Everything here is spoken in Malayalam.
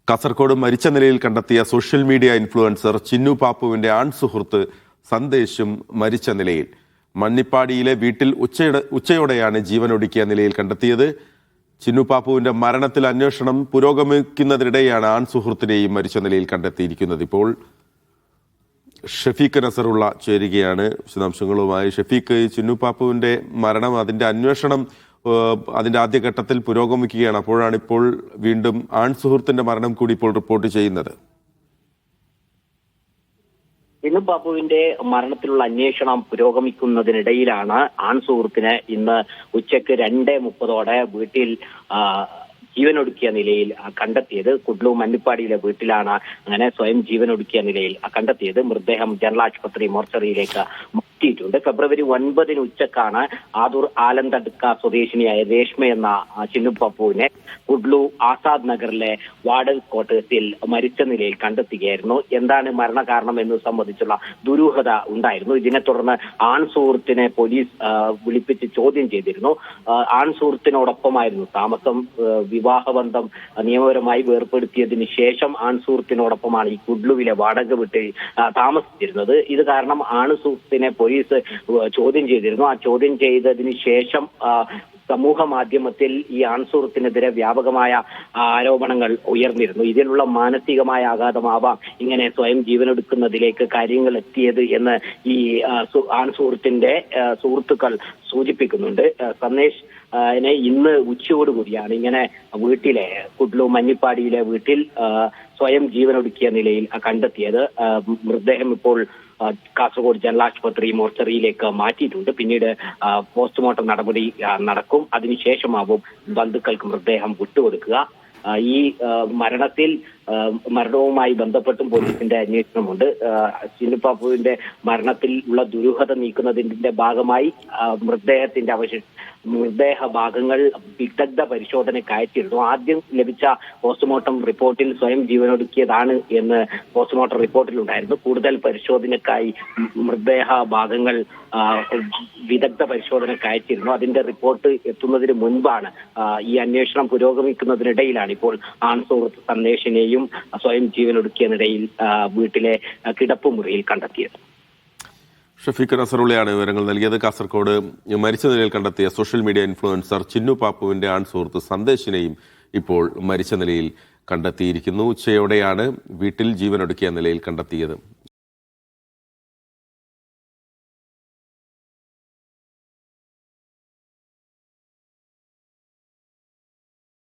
കാസർഗോഡ് മരിച്ച നിലയിൽ കണ്ടെത്തിയ സോഷ്യൽ മീഡിയ ഇൻഫ്ലുവൻസർ ചിന്നു പാപ്പുവിന്റെ ആൺസുഹൃത്ത് സന്ദേശും മരിച്ച നിലയിൽ. മണ്ണിപ്പാടിയിലെ വീട്ടിൽ ഉച്ചയോടെയാണ് ജീവനൊടുക്കിയ നിലയിൽ കണ്ടെത്തിയത്. ചിന്നു പാപ്പുവിന്റെ മരണത്തിൽ അന്വേഷണം പുരോഗമിക്കുന്നതിനിടെയാണ് ആൺസുഹൃത്തിനെയും മരിച്ച നിലയിൽ കണ്ടെത്തിയിരിക്കുന്നത്. ഇപ്പോൾ ഷഫീഖ് നസറുള്ള ചേരുകയാണ് വിശദാംശങ്ങളുമായി. ഷഫീഖ്, ചിന്നു പാപ്പുവിന്റെ മരണം, അതിന്റെ അന്വേഷണം അതിന്റെ ആദ്യഘട്ടത്തിൽ പുരോഗമിക്കുകയാണ്. അപ്പോഴാണ് ഇപ്പോൾ വീണ്ടും ആൺസുഹൃത്തിന്റെ മരണം കൂടി ഇപ്പോൾ റിപ്പോർട്ട് ചെയ്യുന്നത്. ചിന്നു പാപ്പുവിന്റെ മരണത്തിലുള്ള അന്വേഷണം പുരോഗമിക്കുന്നതിനിടയിലാണ് ആൺസുഹൃത്തിനെ ഇന്ന് ഉച്ചയ്ക്ക് 2:30 വീട്ടിൽ ജീവനൊടുക്കിയ നിലയിൽ കണ്ടെത്തിയത്. കുഡ്ലു മണ്ണിപ്പാടിയിലെ വീട്ടിലാണ് അങ്ങനെ സ്വയം ജീവനൊടുക്കിയ നിലയിൽ കണ്ടെത്തിയത്. മൃതദേഹം ജനറൽ ആശുപത്രി മോർച്ചറിയിലേക്ക് മാറ്റിയിട്ടുണ്ട്. ഫെബ്രുവരി 9 ഉച്ചക്കാണ് ആദൂർ ആലന്തടുക്ക സ്വദേശിനിയായ രേഷ്മ എന്ന ചിന്നു പാപ്പുവിനെ കുഡ്ലു ആസാദ് നഗറിലെ വാർഡൻ ക്വാർട്ടേഴ്സിൽ മരിച്ച നിലയിൽ കണ്ടെത്തുകയായിരുന്നു. എന്താണ് മരണകാരണം എന്ന് സംബന്ധിച്ചുള്ള ദുരൂഹത ഉണ്ടായിരുന്നു. ഇതിനെ തുടർന്ന് ആൺസുഹൃത്തിനെ പോലീസ് വിളിപ്പിച്ച് ചോദ്യം ചെയ്തിരുന്നു. ആൺസുഹൃത്തിനോടൊപ്പമായിരുന്നു താമസം. വിവാഹബന്ധം നിയമപരമായി വേർപ്പെടുത്തിയതിനു ശേഷം ആൺസുഹൃത്തിനോടൊപ്പമാണ് ഈ കുഡ്ലുവിലെ വാടക വീട്ടിൽ താമസിച്ചിരുന്നത്. ഇത് കാരണം ആൺസുഹൃത്തിനെ പോലീസ് ചോദ്യം ചെയ്തിരുന്നു. ആ ചോദ്യം ചെയ്തതിന് ശേഷം സമൂഹ മാധ്യമത്തിൽ ഈ ആൺസുഹൃത്തിനെതിരെ വ്യാപകമായ ആരോപണങ്ങൾ ഉയർന്നിരുന്നു. ഇതിനുള്ള മാനസികമായ ആഘാതമാവാം ഇങ്ങനെ സ്വയം ജീവനെടുക്കുന്നതിലേക്ക് കാര്യങ്ങൾ എത്തിയത് എന്ന് ഈ ആൺസുഹൃത്തിന്റെ സുഹൃത്തുക്കൾ സൂചിപ്പിക്കുന്നുണ്ട്. സന്ദേശ് ഇന്ന് ഉച്ചയോടുകൂടിയാണ് ഇങ്ങനെ വീട്ടിലെ കുഡ്ലു മഞ്ഞിപ്പാടിയിലെ വീട്ടിൽ സ്വയം ജീവനൊടുക്കിയ നിലയിൽ കണ്ടെത്തിയത്. മൃതദേഹം ഇപ്പോൾ കാസർഗോഡ് ജനറൽ ആശുപത്രി മോർച്ചറിയിലേക്ക് മാറ്റിയിട്ടുണ്ട്. പിന്നീട് പോസ്റ്റ്മോർട്ടം നടപടി നടക്കും. അതിനുശേഷമാവും ബന്ധുക്കൾക്ക് മൃതദേഹം വിട്ടുകൊടുക്കുക. ഈ മരണവുമായി ബന്ധപ്പെട്ടും പോലീസിന്റെ അന്വേഷണമുണ്ട്. ചിന്നു പാപ്പുവിന്റെ മരണത്തിൽ ഉള്ള ദുരൂഹത നീക്കുന്നതിന്റെ ഭാഗമായി മൃതദേഹ ഭാഗങ്ങൾ വിദഗ്ധ പരിശോധനയ്ക്ക് അയച്ചിരുന്നു. ആദ്യം ലഭിച്ച പോസ്റ്റ്മോർട്ടം റിപ്പോർട്ടിൽ സ്വയം ജീവനൊടുക്കിയതാണ് എന്ന് പോസ്റ്റ്മോർട്ടം റിപ്പോർട്ടിലുണ്ടായിരുന്നു. കൂടുതൽ പരിശോധനയ്ക്കായി മൃതദേഹ ഭാഗങ്ങൾ വിദഗ്ധ പരിശോധനയ്ക്ക് അയച്ചിരുന്നു. അതിന്റെ റിപ്പോർട്ട് എത്തുന്നതിന് മുൻപാണ് ഈ അന്വേഷണം പുരോഗമിക്കുന്നതിനിടയിലാണ് ഇപ്പോൾ ആൺസുഹൃത്ത് സന്ദേശിനെയും സ്വയം ജീവനൊടുക്കിയതിനിടയിൽ വീട്ടിലെ കിടപ്പുമുറിയിൽ കണ്ടെത്തിയത്. ഷഫീഖ് നസറുള്ളയാണ് വിവരങ്ങൾ നൽകിയത്. കാസർഗോഡ് മരിച്ച നിലയിൽ കണ്ടെത്തിയ സോഷ്യൽ മീഡിയ ഇൻഫ്ലുവൻസർ ചിന്നു പാപ്പുവിന്റെ ആൺസുഹൃത്ത് സന്ദേശിനെയും ഇപ്പോൾ മരിച്ച നിലയിൽ കണ്ടെത്തിയിരിക്കുന്നു. ഉച്ചയോടെയാണ് വീട്ടിൽ ജീവനൊടുക്കിയ നിലയിൽ കണ്ടെത്തിയത്.